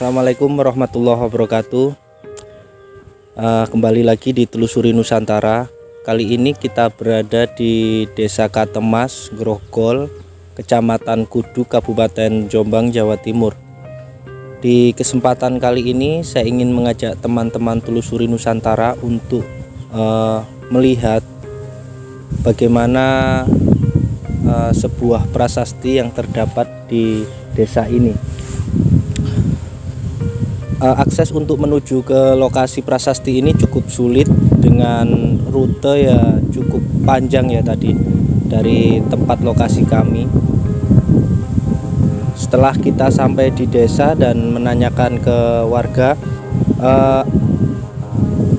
Assalamualaikum warahmatullahi wabarakatuh. Kembali lagi di Telusuri Nusantara. Kali ini kita berada di Desa Katemas, Grogol, Kecamatan Kudu, Kabupaten Jombang, Jawa Timur. Di kesempatan kali ini saya ingin mengajak teman-teman Telusuri Nusantara untuk melihat bagaimana sebuah prasasti yang terdapat di desa ini. Akses untuk menuju ke lokasi prasasti ini cukup sulit dengan rute ya cukup panjang ya tadi dari tempat lokasi kami. Setelah kita sampai di desa dan menanyakan ke warga,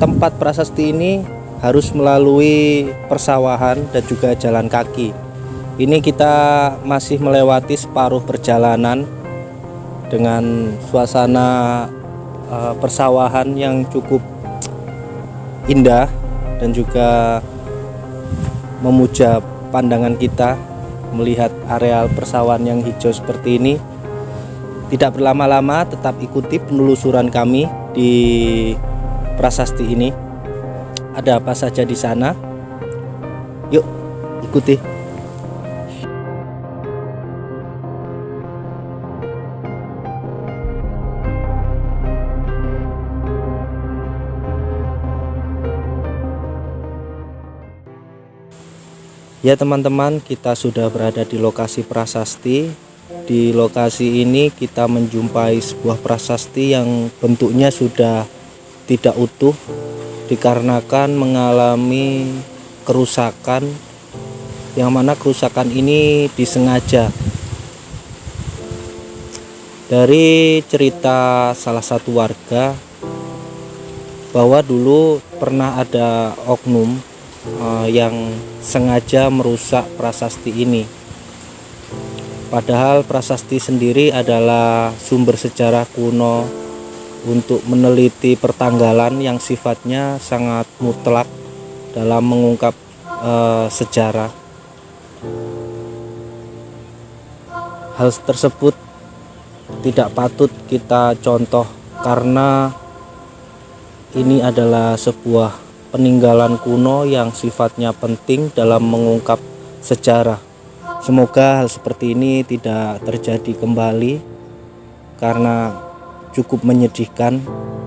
tempat prasasti ini harus melalui persawahan dan juga jalan kaki. Ini kita masih melewati separuh perjalanan dengan suasana persawahan yang cukup indah dan juga memuja pandangan kita melihat areal persawahan yang hijau seperti ini. Tidak berlama-lama, tetap ikuti penelusuran kami di prasasti ini. Ada apa saja di sana? Yuk, ikuti. Ya teman-teman, kita sudah berada di lokasi prasasti. Di lokasi ini kita menjumpai sebuah prasasti yang bentuknya sudah tidak utuh dikarenakan mengalami kerusakan, yang mana kerusakan ini disengaja. Dari cerita salah satu warga bahwa dulu pernah ada oknum yang sengaja merusak prasasti ini. Padahal prasasti sendiri adalah sumber sejarah kuno untuk meneliti pertanggalan yang sifatnya sangat mutlak dalam mengungkap sejarah. Hal tersebut tidak patut kita contoh karena ini adalah sebuah peninggalan kuno yang sifatnya penting dalam mengungkap sejarah. Semoga hal seperti ini tidak terjadi kembali karena cukup menyedihkan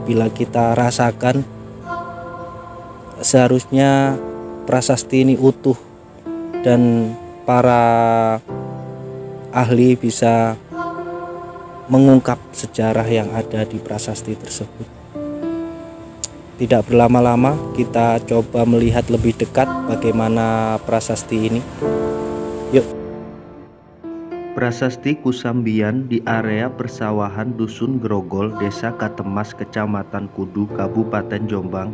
bila kita rasakan seharusnya prasasti ini utuh dan para ahli bisa mengungkap sejarah yang ada di prasasti tersebut. Tidak berlama-lama, kita coba melihat lebih dekat bagaimana prasasti ini. Yuk. Prasasti Kusambian di area persawahan Dusun Grogol, Desa Katemas, Kecamatan Kudu, Kabupaten Jombang.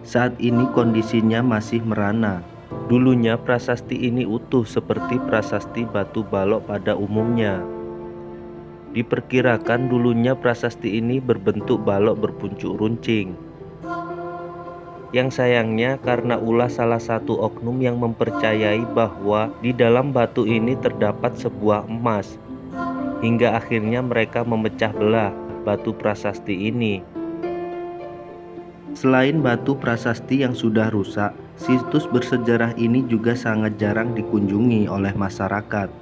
Saat ini kondisinya masih merana. Dulunya prasasti ini utuh seperti prasasti Batu Balok pada umumnya. Diperkirakan dulunya prasasti ini berbentuk balok berpuncuk runcing. Yang sayangnya karena ulah salah satu oknum yang mempercayai bahwa di dalam batu ini terdapat sebuah emas, hingga akhirnya mereka memecah belah batu prasasti ini. Selain batu prasasti yang sudah rusak, situs bersejarah ini juga sangat jarang dikunjungi oleh masyarakat.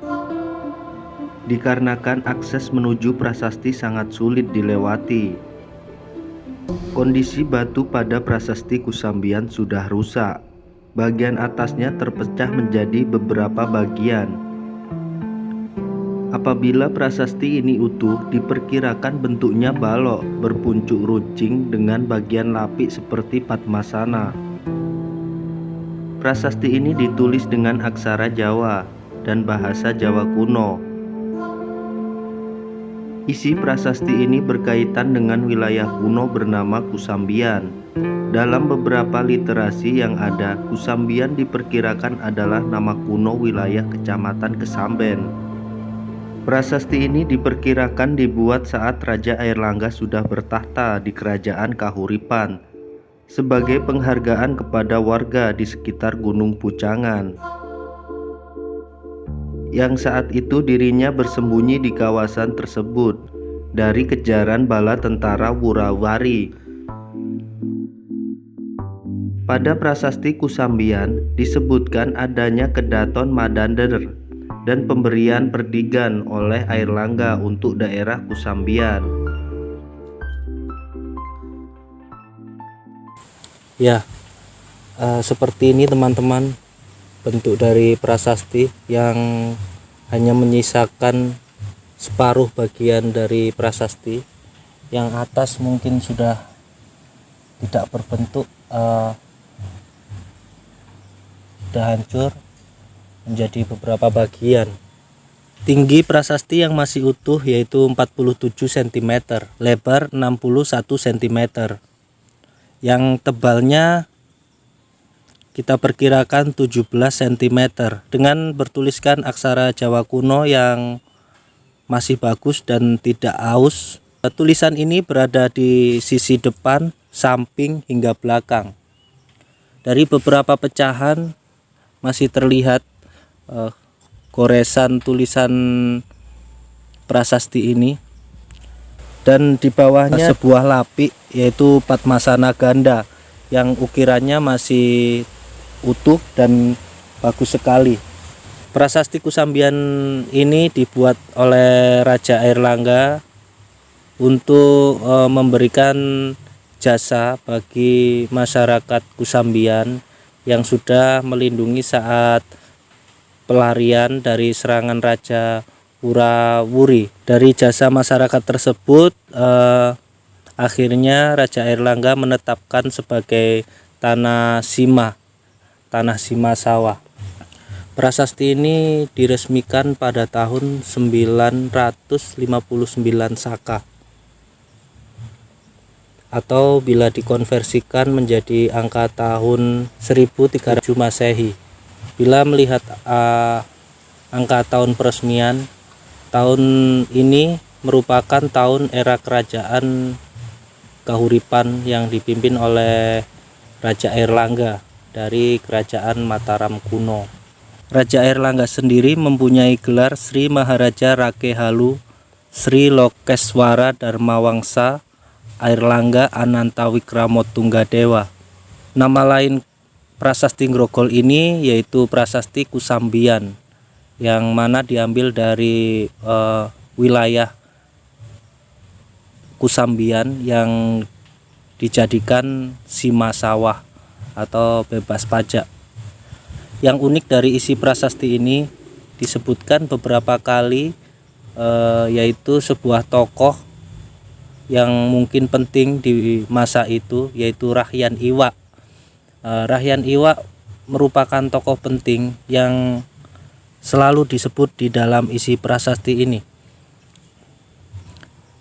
Dikarenakan akses menuju prasasti sangat sulit dilewati. Kondisi batu pada prasasti Kusambian sudah rusak. Bagian atasnya terpecah menjadi beberapa bagian. Apabila prasasti ini utuh, diperkirakan bentuknya balok berpuncuk runcing dengan bagian lapik seperti Padmasana. Prasasti ini ditulis dengan aksara Jawa dan bahasa Jawa kuno. Isi prasasti ini berkaitan dengan wilayah kuno bernama Kusambian. Dalam beberapa literasi yang ada, Kusambian diperkirakan adalah nama kuno wilayah Kecamatan Kesamben. Prasasti ini diperkirakan dibuat saat Raja Airlangga sudah bertahta di Kerajaan Kahuripan sebagai penghargaan kepada warga di sekitar Gunung Pucangan. yang saat itu dirinya bersembunyi di kawasan tersebut. dari kejaran bala tentara Wurawari. Pada prasasti Kusambian disebutkan adanya kedaton Madander dan pemberian perdigan oleh Airlangga untuk daerah Kusambian. Ya, seperti ini teman-teman bentuk dari prasasti yang hanya menyisakan separuh bagian dari prasasti. Yang atas mungkin sudah tidak berbentuk, sudah hancur menjadi beberapa bagian. Tinggi prasasti yang masih utuh yaitu 47 cm, lebar 61 cm. Yang tebalnya kita perkirakan 17 cm dengan bertuliskan aksara Jawa kuno yang masih bagus dan tidak aus. Tulisan ini berada di sisi depan, samping hingga belakang. Dari beberapa pecahan masih terlihat goresan tulisan prasasti ini, dan di bawahnya sebuah lapik yaitu Padmasana Ganda yang ukirannya masih utuh dan bagus sekali. Prasasti Kusambian ini dibuat oleh Raja Airlangga untuk memberikan jasa bagi masyarakat Kusambian yang sudah melindungi saat pelarian dari serangan Raja Wurawuri. Dari jasa masyarakat tersebut akhirnya Raja Airlangga menetapkan sebagai tanah sima sawah. Prasasti ini diresmikan pada tahun 959 Saka, atau bila dikonversikan menjadi angka tahun 1300 Masehi. Bila melihat angka tahun peresmian, tahun ini merupakan tahun era kerajaan Kahuripan yang dipimpin oleh Raja Airlangga dari kerajaan Mataram kuno. Raja Airlangga sendiri mempunyai gelar Sri Maharaja Rakehalu Sri Lokeswara Dharmawangsa Airlangga Ananta Wikramo Tunggadewa. Nama lain prasasti Grogol ini yaitu prasasti Kusambian, yang mana diambil dari wilayah Kusambian yang dijadikan sima sawah atau bebas pajak. Yang unik dari isi prasasti ini disebutkan beberapa kali, yaitu sebuah tokoh yang mungkin penting di masa itu, yaitu Rahyan Iwa. Rahyan Iwa merupakan tokoh penting yang selalu disebut di dalam isi prasasti ini.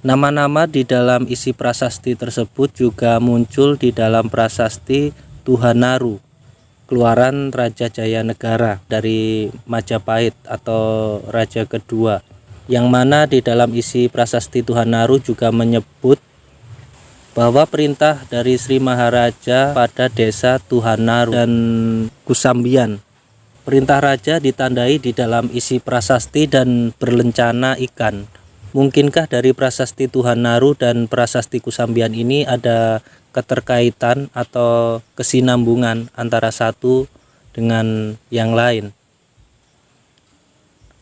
Nama-nama di dalam isi prasasti tersebut juga muncul di dalam prasasti Tuhanaru, keluaran Raja Jayanegara dari Majapahit atau Raja kedua, yang mana di dalam isi prasasti Tuhanaru juga menyebut bahwa perintah dari Sri Maharaja pada desa Tuhanaru dan Kusambian. Perintah raja ditandai di dalam isi prasasti dan berlencana ikan. Mungkinkah dari prasasti Tuhanaru dan prasasti Kusambian ini ada keterkaitan atau kesinambungan antara satu dengan yang lain?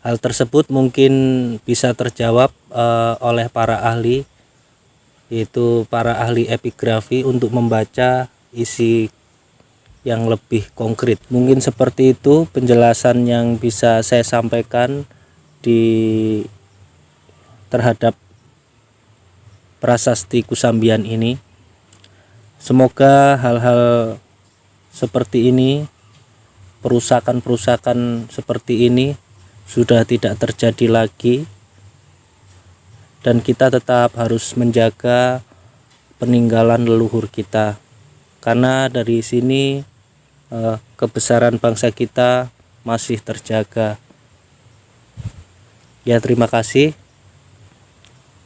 Hal tersebut mungkin bisa terjawab oleh para ahli, yaitu para ahli epigrafi, untuk membaca isi yang lebih konkret. Mungkin seperti itu penjelasan yang bisa saya sampaikan terhadap prasasti Kusambian ini. Semoga hal-hal seperti ini, perusakan-perusakan seperti ini sudah tidak terjadi lagi, dan kita tetap harus menjaga peninggalan leluhur kita, karena dari sini kebesaran bangsa kita masih terjaga. Ya, terima kasih.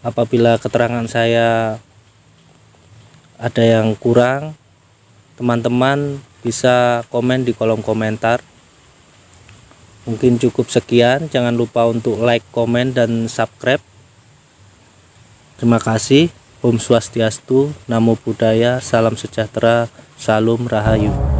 Apabila keterangan saya ada yang kurang, teman-teman bisa komen di kolom komentar. Mungkin cukup sekian. Jangan lupa untuk like, komen, dan subscribe Terima kasih. Om Swastiastu, Namo Buddhaya, Salam Sejahtera, Salam Rahayu.